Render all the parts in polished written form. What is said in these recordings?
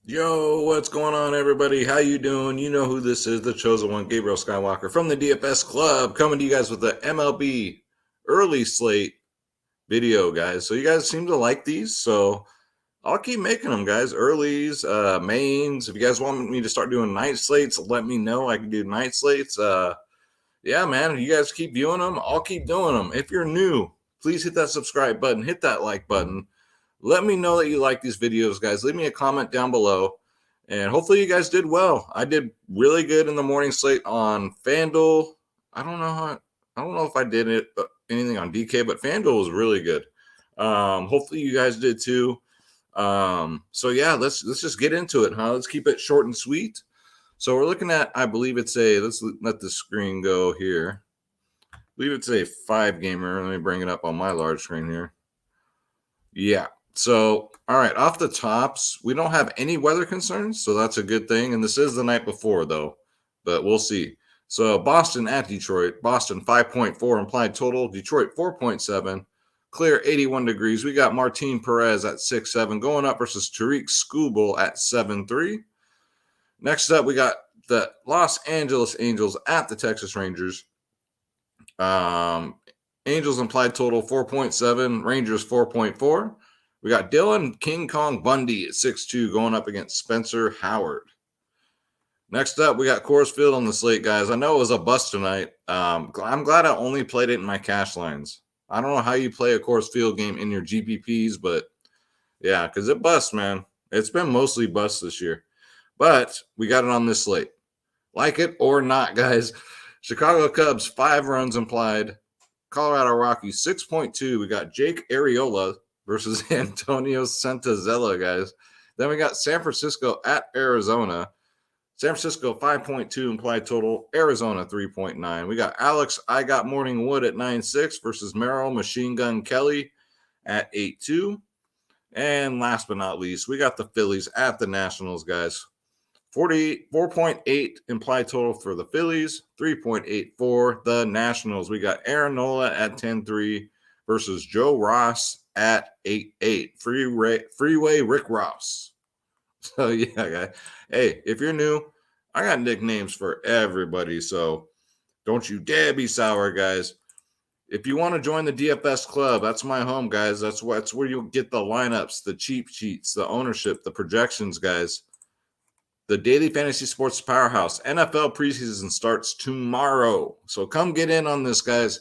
Yo, what's going on, everybody? How you doing? You know who this is, the chosen one, Gabriel Skywalker from the DFS Club, coming to you guys with the MLB early slate video, guys. So you guys seem to like these, so I'll keep making them, guys. Earlies, mains. If you guys want me to start doing night slates, let me know. I can do night slates. Yeah, man. If you guys keep viewing them, I'll keep doing them. If you're new, please hit that subscribe button, hit that like button. Let me know that you like these videos, guys. Leave me a comment down below. And hopefully you guys did well. I did really good in the morning slate on FanDuel. I don't know if I did anything on DK, but FanDuel was really good. Hopefully you guys did too. So yeah, let's just get into it, huh? Let's keep it short and sweet. So we're looking at, I believe it's let's let the screen go here. I believe it's a 5-gamer. Let me bring it up on my large screen here. Yeah. So, all right, off the tops, we don't have any weather concerns, so that's a good thing. And this is the night before, though, but we'll see. So, Boston at Detroit. Boston 5.4 implied total. Detroit 4.7. Clear 81 degrees. We got Martin Perez at 6.7 going up versus Tariq Skubal at 7.3. Next up, we got the Los Angeles Angels at the Texas Rangers. Angels implied total 4.7, Rangers 4.4. We got Dylan King Kong Bundy at 6'2 going up against Spencer Howard. Next up, we got Coors Field on the slate, guys. I know it was a bust tonight. I'm glad I only played it in my cash lines. I don't know how you play a Coors Field game in your GPPs, but yeah, because it busts, man. It's been mostly bust this year. But we got it on this slate. Like it or not, guys. Chicago Cubs, 5 runs implied. Colorado Rockies, 6.2. We got Jake Arriola versus Antonio Santazella, guys. Then we got San Francisco at Arizona. San Francisco 5.2 implied total. Arizona 3.9. We got Alex I Got Morning Wood at 9.6 versus Merrill Machine Gun Kelly at 8.2. And last but not least, we got the Phillies at the Nationals, guys. 44.8 implied total for the Phillies, 3.8 for the Nationals. We got Aaron Nola at 10.3 versus Joe Ross at 8.8. Freeway Rick Ross. So, yeah, guys. Hey, if you're new, I got nicknames for everybody. So, don't you dare be sour, guys. If you want to join the DFS club, that's my home, guys. That's where you'll get the lineups, the cheap sheets, the ownership, the projections, guys. The Daily Fantasy Sports Powerhouse. NFL preseason starts tomorrow. So come get in on this, guys.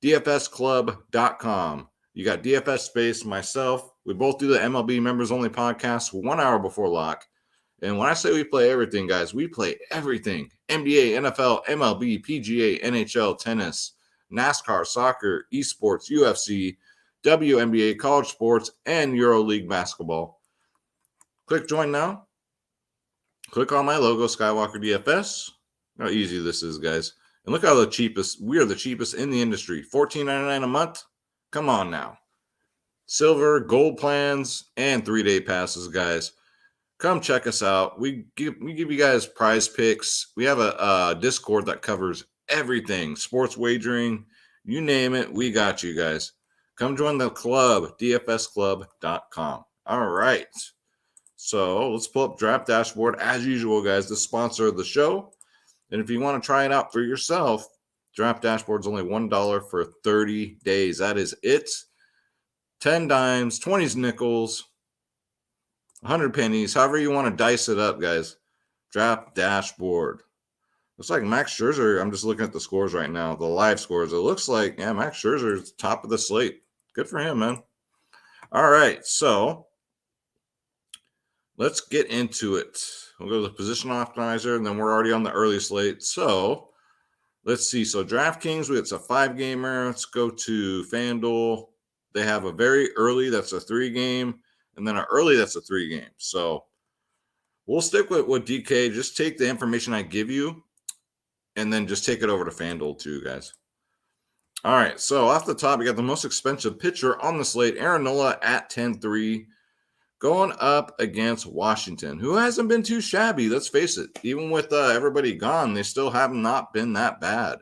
DFSclub.com. You got DFS Space, myself. We both do the MLB members only podcast 1 hour before lock. And when I say we play everything, guys, we play everything. NBA, NFL, MLB, PGA, NHL, tennis, NASCAR, soccer, esports, UFC, WNBA, college sports, and EuroLeague basketball. Click join now. Click on my logo, Skywalker DFS. How easy this is, guys. And look how we are the cheapest in the industry. $14.99 a month. Come on now. Silver, gold plans, and 3-day passes, guys. Come check us out. We give you guys prize picks. We have a Discord that covers everything. Sports wagering, you name it, we got you guys. Come join the club, dfsclub.com. All right. So let's pull up Draft Dashboard as usual, guys, the sponsor of the show. And if you want to try it out for yourself, Draft Dashboard's only $1 for 30 days. That is it. 10 dimes, 20 nickels, 100 pennies, however you want to dice it up, guys. Draft Dashboard. Looks like Max Scherzer. I'm just looking at the scores right now, the live scores. It looks like, yeah, Max Scherzer is top of the slate. Good for him, man. All right, so let's get into it. We'll go to the position optimizer, and then we're already on the early slate. So let's see. So DraftKings, it's a 5-gamer. Let's go to FanDuel. They have a very early that's a 3-game, and then an early that's a 3-game. So we'll stick with DK. Just take the information I give you, and then just take it over to FanDuel too, guys. All right. So off the top, we got the most expensive pitcher on the slate, Aaron Nola at 10.3. Going up against Washington, who hasn't been too shabby. Let's face it. Even with everybody gone, they still have not been that bad.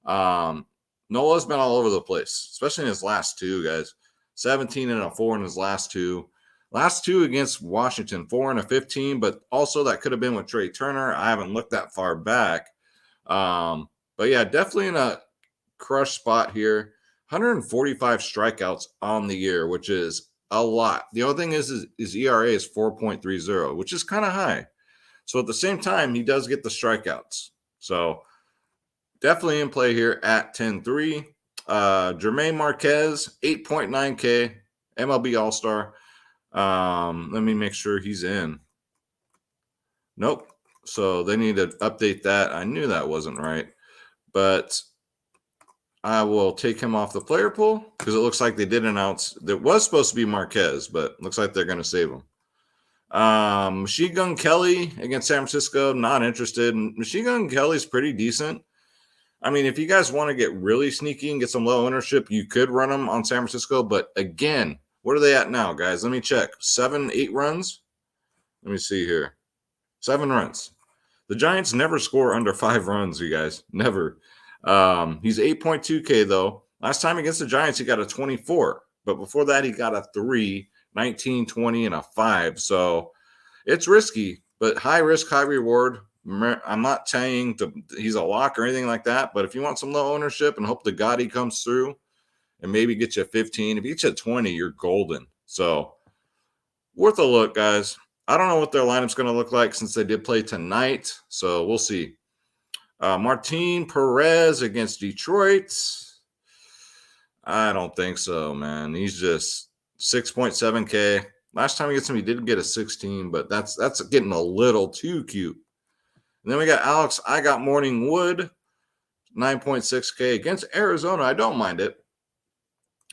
Nola's been all over the place, especially in his last 2, guys. 17 and a 4 in his last 2. Last two against Washington, 4 and a 15, but also that could have been with Trey Turner. I haven't looked that far back. But yeah, definitely in a crush spot here. 145 strikeouts on the year, which is a lot. The other thing is his ERA is 4.30, which is kind of high. So at the same time, he does get the strikeouts. So definitely in play here at 10-3. Jermaine Marquez, 8.9K, MLB All-Star. Let me make sure he's in. Nope. So they need to update that. I knew that wasn't right. But I will take him off the player pool because it looks like they did announce that was supposed to be Marquez, but looks like they're going to save him. Machine Gun Kelly against San Francisco, not interested. Machine Gun Kelly's pretty decent. I mean, if you guys want to get really sneaky and get some low ownership, you could run them on San Francisco. But again, what are they at now, guys? Let me check. 7, 8 runs? Let me see here. 7 runs. The Giants never score under 5 runs, you guys. Never. He's 8.2K, though. Last time against the Giants, he got a 24. But before that, he got a 3, 19, 20, and a 5. So it's risky, but high risk, high reward. I'm not saying he's a lock or anything like that, but if you want some low ownership and hope the Gotti comes through and maybe get you 15, if you get you 20, you're golden. So worth a look, guys. I don't know what their lineup's going to look like since they did play tonight, so we'll see. Martin Perez against Detroit. I don't think so, man. He's just 6.7K. Last time against him, he did get a 16, but that's getting a little too cute. And then we got Alex. I got Morning Wood, 9.6K against Arizona. I don't mind it.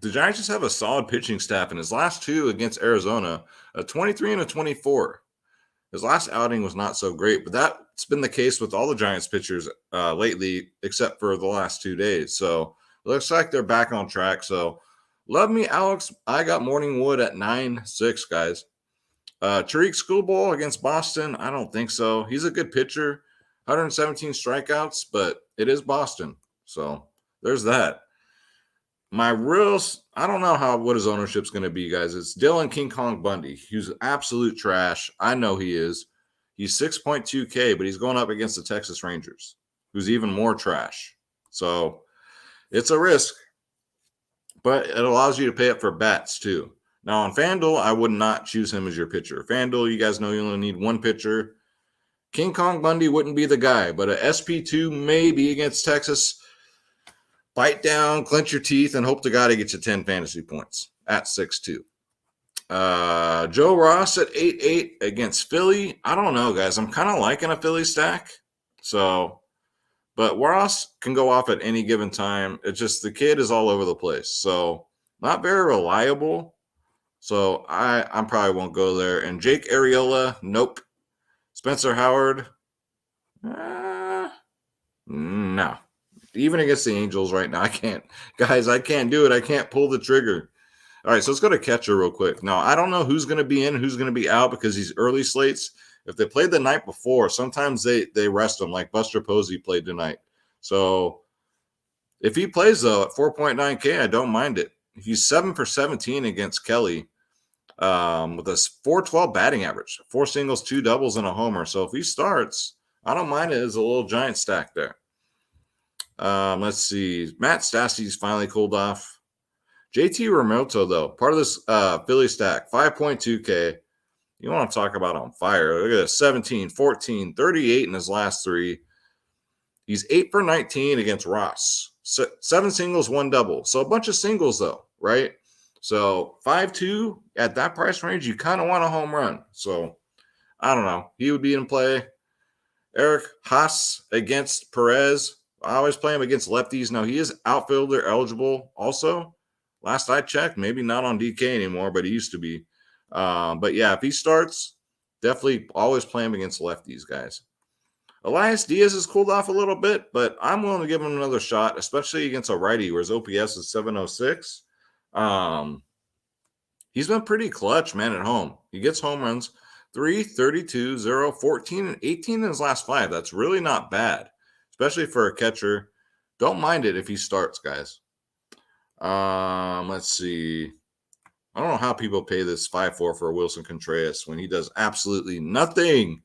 The Giants just have a solid pitching staff. In his last 2 against Arizona, a 23 and a 24. His last outing was not so great, but that's been the case with all the Giants pitchers lately, except for the last 2 days. So it looks like they're back on track. So love me, Alex. I got Morning Wood at 9.6, guys. Tariq Schoolball against Boston. I don't think so. He's a good pitcher. 117 strikeouts, but it is Boston. So there's that. I don't know what his ownership's going to be, guys. It's Dylan King Kong Bundy. He's absolute trash. I know he is. He's 6.2K, but he's going up against the Texas Rangers, who's even more trash. So it's a risk, but it allows you to pay up for bats too. Now on FanDuel, I would not choose him as your pitcher. FanDuel, you guys know you only need one pitcher. King Kong Bundy wouldn't be the guy, but a SP2 maybe against Texas. Bite down, clench your teeth, and hope to God he gets you 10 fantasy points at 6.2. Joe Ross at 8.8 against Philly. I don't know, guys. I'm kind of liking a Philly stack. But Ross can go off at any given time. It's just the kid is all over the place. So not very reliable. So I probably won't go there. And Jake Arriola, nope. Spencer Howard, no. Even against the Angels right now, I can't. Guys, I can't do it. I can't pull the trigger. All right, so let's go to catcher real quick. Now, I don't know who's going to be in, who's going to be out because these early slates, if they played the night before, sometimes they rest them, like Buster Posey played tonight. So if he plays, though, at 4.9K, I don't mind it. He's 7 for 17 against Kelly with a 412 batting average, 4 singles, 2 doubles, and a homer. So if he starts, I don't mind it as a little giant stack there. Let's see. Matt Stassi's finally cooled off. JT Realmuto, though, part of this Philly stack, 5.2K. You want to talk about on fire. Look at this, 17, 14, 38 in his last 3. He's 8 for 19 against Ross. 7 singles, 1 double. So a bunch of singles, though, right? So 5.2 at that price range, you kind of want a home run. So I don't know. He would be in play. Eric Haas against Perez. I always play him against lefties. Now, he is outfielder eligible also. Last I checked, maybe not on DK anymore, but he used to be. But, yeah, if he starts, definitely always play him against lefties, guys. Elias Diaz has cooled off a little bit, but I'm willing to give him another shot, especially against a righty where his OPS is 706. He's been pretty clutch, man, at home. He gets home runs, 3, 32, 0, 14, and 18 in his last 5. That's really not bad, especially for a catcher. Don't mind it if he starts, guys. Let's see. I don't know how people pay this 5.4 for Wilson Contreras when he does absolutely nothing.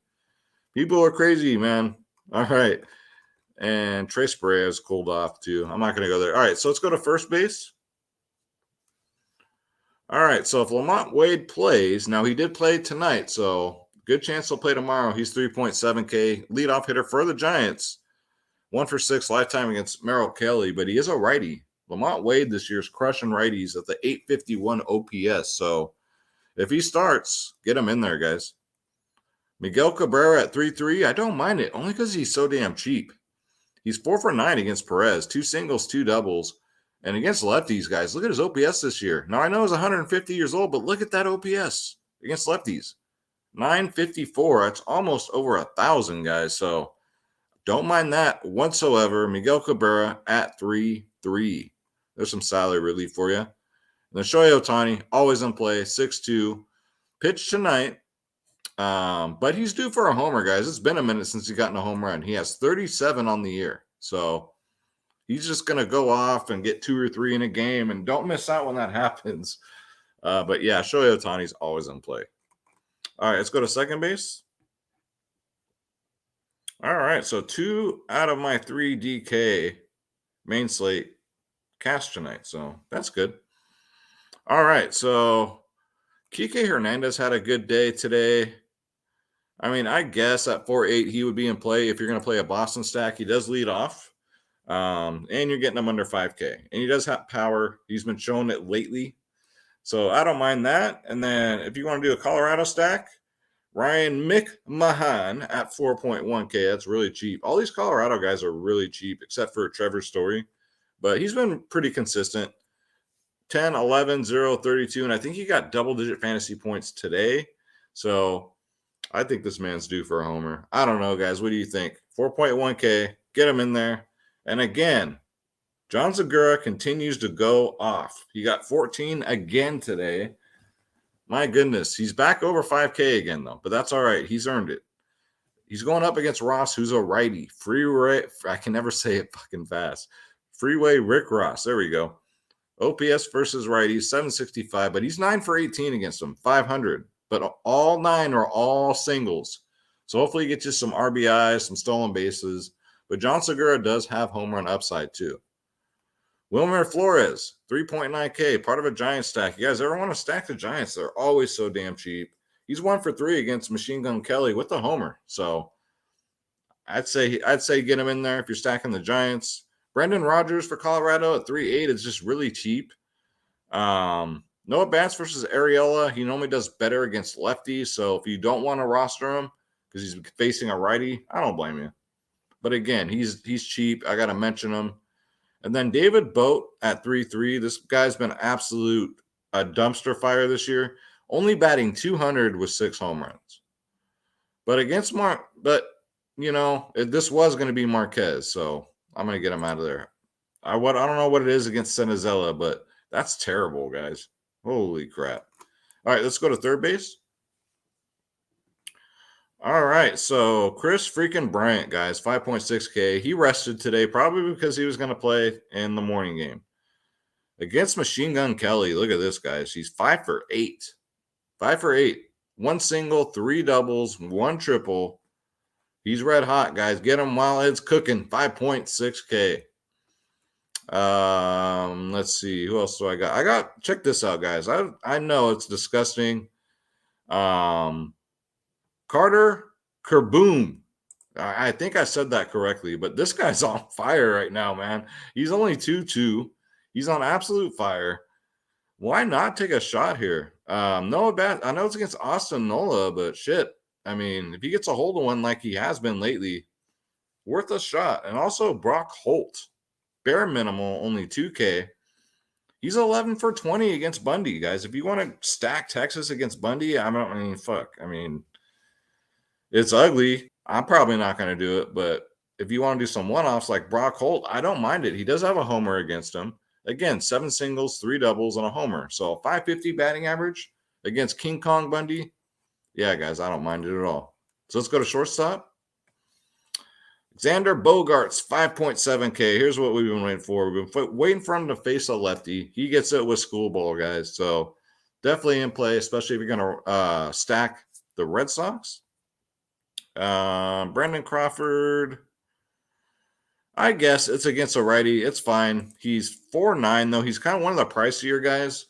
People are crazy, man. All right. And Trace Perez cooled off too. I'm not going to go there. All right. So let's go to first base. All right. So if Lamont Wade plays, now he did play tonight. So good chance he'll play tomorrow. He's 3.7K leadoff hitter for the Giants. 1 for 6 lifetime against Merrill Kelly, but he is a righty. Lamont Wade this year's crushing righties at the 851 OPS. So if he starts, get him in there, guys. Miguel Cabrera at 3.3. I don't mind it, only because he's so damn cheap. He's 4 for 9 against Perez, 2 singles, 2 doubles. And against lefties, guys, look at his OPS this year. Now, I know he's 150 years old, but look at that OPS against lefties. 954. That's almost over 1,000, guys. So don't mind that whatsoever. Miguel Cabrera at 3.3. There's some salary relief for you. And then Shohei Ohtani, always in play, 6.2. Pitched tonight, but he's due for a homer, guys. It's been a minute since he's gotten a home run. He has 37 on the year. So he's just going to go off and get 2 or 3 in a game, and don't miss out when that happens. But yeah, Shohei Ohtani's always in play. All right, let's go to second base. All right, so 2 out of my 3 DK main slate cast tonight, so that's good. All right, so Kike Hernandez had a good day today. I mean, I guess at 4.8 he would be in play if you're going to play a Boston stack. He does lead off, and you're getting him under 5K. And he does have power. He's been showing it lately, so I don't mind that. And then if you want to do a Colorado stack, Ryan McMahon at 4.1K. That's really cheap. All these Colorado guys are really cheap, except for Trevor Story. But he's been pretty consistent. 10, 11, 0, 32. And I think he got double-digit fantasy points today. So I think this man's due for a homer. I don't know, guys. What do you think? 4.1K. Get him in there. And again, John Segura continues to go off. He got 14 again today. My goodness, he's back over 5K again, though, but that's all right. He's earned it. He's going up against Ross, who's a righty. I can never say it fucking fast. Freeway Rick Ross. There we go. OPS versus righties, 765, but he's 9 for 18 against him, 500. But all 9 are all singles. So hopefully he gets you some RBIs, some stolen bases. But John Segura does have home run upside, too. Wilmer Flores, 3.9K, part of a Giant stack. You guys ever want to stack the Giants? They're always so damn cheap. He's 1 for 3 against Machine Gun Kelly with the homer. So I'd say get him in there if you're stacking the Giants. Brendan Rodgers for Colorado at 3.8 is just really cheap. Noah Bats versus Arriola. He normally does better against lefties. So if you don't want to roster him because he's facing a righty, I don't blame you. But again, he's cheap. I got to mention him. And then David Boat at 3.3. This guy's been a dumpster fire this year. Only batting 200 with 6 home runs. But this was going to be Marquez, so I'm going to get him out of there. I don't know what it is against Senizella, but that's terrible, guys. Holy crap. All right, let's go to third base. All right, so Chris freaking Bryant, guys, 5.6K. He rested today, probably because he was going to play in the morning game. Against Machine Gun Kelly, look at this, guys. He's 5 for 8. 5 for 8. 1 single, 3 doubles, 1 triple. He's red hot, guys. Get him while it's cooking. 5.6K. Let's see. Who else do I got? Check this out, guys. I know it's disgusting. Carter Kerboom. I think I said that correctly, but this guy's on fire right now, man. He's only 2.2. He's on absolute fire. Why not take a shot here? Noah Bat. I know it's against Austin Nola, but shit. I mean, if he gets a hold of one like he has been lately, worth a shot. And also Brock Holt, bare minimal, only 2K. He's 11 for 20 against Bundy, guys. If you want to stack Texas against Bundy, it's ugly. I'm probably not going to do it, but if you want to do some one-offs like Brock Holt, I don't mind it. He does have a homer against him. Again, 7 singles, 3 doubles, and a homer. So 550 batting average against King Kong Bundy. Yeah, guys, I don't mind it at all. So let's go to shortstop. Xander Bogaerts, 5.7K. Here's what we've been waiting for. We've been waiting for him to face a lefty. He gets it with school ball, guys. So definitely in play, especially if you're going to stack the Red Sox. Brandon Crawford, I guess it's against a righty. It's fine. He's 4.9, though. He's kind of one of the pricier guys.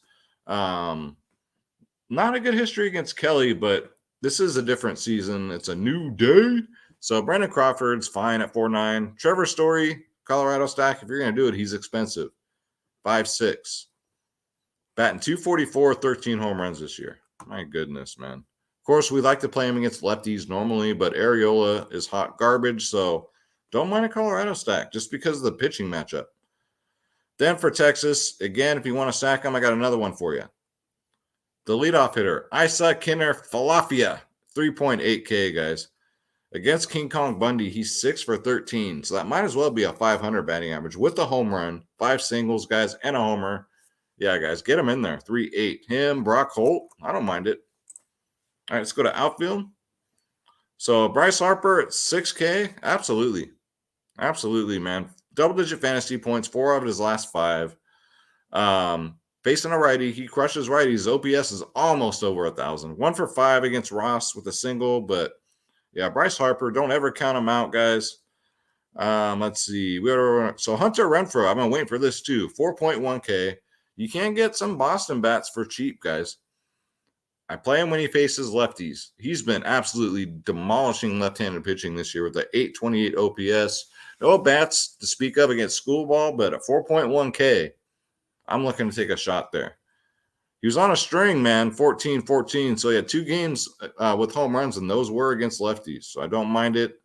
Not a good history against Kelly, but this is a different season. It's a new day. So Brandon Crawford's fine at 4.9. Trevor Story, Colorado stack. If you're going to do it, he's expensive. 5.6. Batting 244, 13 home runs this year. My goodness, man. Of course, we like to play him against lefties normally, but Arriola is hot garbage, so don't mind a Colorado stack just because of the pitching matchup. Then for Texas, again, if you want to stack him, I got another one for you. The leadoff hitter, Isa Kinner Falafia, 3.8K, guys. Against King Kong Bundy, he's 6 for 13, so that might as well be a 500 batting average with a home run, 5 singles, guys, and a homer. Yeah, guys, get him in there. 3.8. Him, Brock Holt, I don't mind it. All right, let's go to outfield. So Bryce Harper at 6K, absolutely. Absolutely, man. Double-digit fantasy points, 4 out of his last 5. Facing a righty, he crushes righties. OPS is almost over 1,000. 1 for 5 against Ross with a single, but yeah, Bryce Harper, don't ever count him out, guys. Let's see. So Hunter Renfroe, I've been waiting for this too. 4.1K. You can get some Boston bats for cheap, guys. I play him when he faces lefties. He's been absolutely demolishing left-handed pitching this year with the 828 OPS. No bats to speak of against school ball, but at 4.1K, I'm looking to take a shot there. He was on a string, man, 14-14. So he had 2 games with home runs, and those were against lefties. So I don't mind it.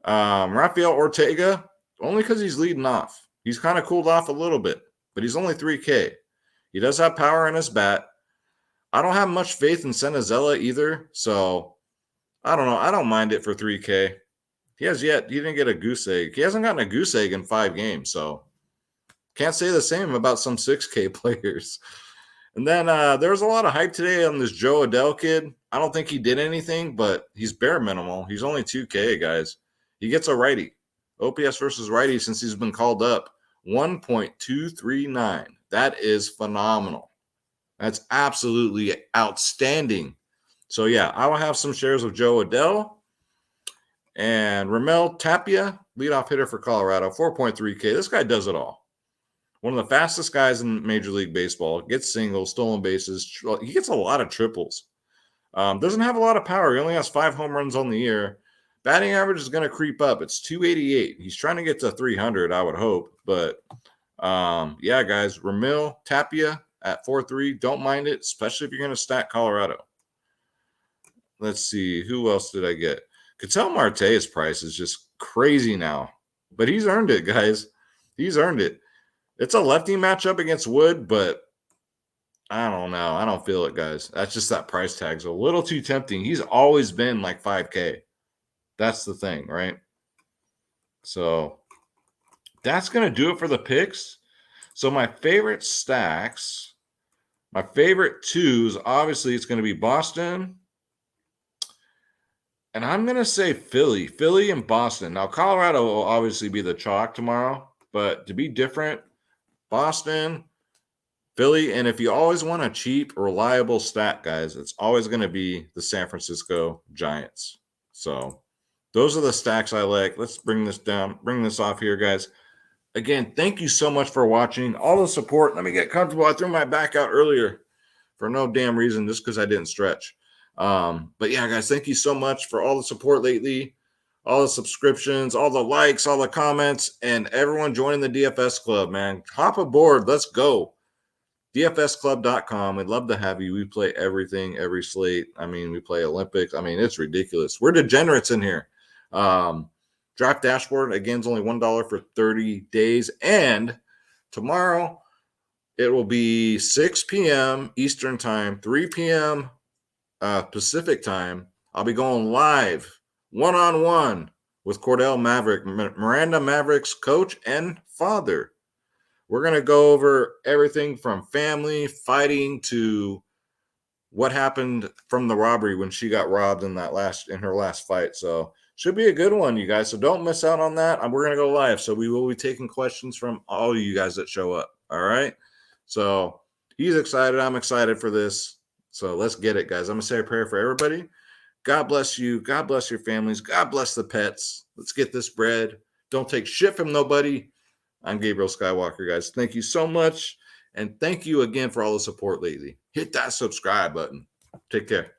Rafael Ortega, only because he's leading off. He's kind of cooled off a little bit, but he's only 3K. He does have power in his bat. I don't have much faith in Senazella either, so I don't know. I don't mind it for 3K. He didn't get a goose egg. He hasn't gotten a goose egg in 5 games, so can't say the same about some 6K players. And then there was a lot of hype today on this Joe Adell kid. I don't think he did anything, but he's bare minimal. He's only 2K, guys. He gets a righty. OPS versus righty since he's been called up, 1.239. That is phenomenal. That's absolutely outstanding. So, yeah, I will have some shares of Joe Adell. And Ramel Tapia, leadoff hitter for Colorado, 4.3K. This guy does it all. One of the fastest guys in Major League Baseball. Gets singles, stolen bases. He gets a lot of triples. Doesn't have a lot of power. He only has 5 home runs on the year. Batting average is going to creep up. It's 288. He's trying to get to 300, I would hope. But, yeah, guys, Ramil Tapia at 4.3. Don't mind it, especially if you're going to stack Colorado. Let's see. Who else did I get? Ketel Marte's price is just crazy now. But he's earned it, guys. He's earned it. It's a lefty matchup against Wood, but I don't know. I don't feel it, guys. That's just that price tag's a little too tempting. He's always been like 5K. That's the thing, right? So that's going to do it for the picks. So my favorite stacks, my favorite 2s, obviously it's going to be Boston. And I'm going to say Philly and Boston. Now, Colorado will obviously be the chalk tomorrow, but to be different, Boston, Philly, and if you always want a cheap, reliable stat, guys, it's always going to be the San Francisco Giants. So those are the stacks I like. Let's bring this off here, guys. Again, thank you so much for watching. All the support. Let me get comfortable. I threw my back out earlier for no damn reason, just because I didn't stretch. But yeah, guys, thank you so much for all the support lately, all the subscriptions, all the likes, all the comments, and everyone joining the DFS club, man. Hop aboard. Let's go. DFSclub.com. We'd love to have you. We play everything, every slate. I mean, we play Olympics. I mean, it's ridiculous. We're degenerates in here. Draft dashboard, again, is only $1 for 30 days. And tomorrow, it will be 6 p.m. Eastern time, 3 p.m. Pacific time. I'll be going live, one-on-one with Cordell Maverick, Miranda Maverick's coach and father. We're going to go over everything from family, fighting, to what happened from the robbery when she got robbed in her last fight. So should be a good one, you guys. So don't miss out on that. We're going to go live. So we will be taking questions from all of you guys that show up. All right. So He's excited. I'm excited for this. So let's get it, guys. I'm going to say a prayer for everybody. God bless you. God bless your families. God bless the pets. Let's get this bread. Don't take shit from nobody. I'm Gabriel Skywalker, guys. Thank you so much. And thank you again for all the support lately. Hit that subscribe button. Take care.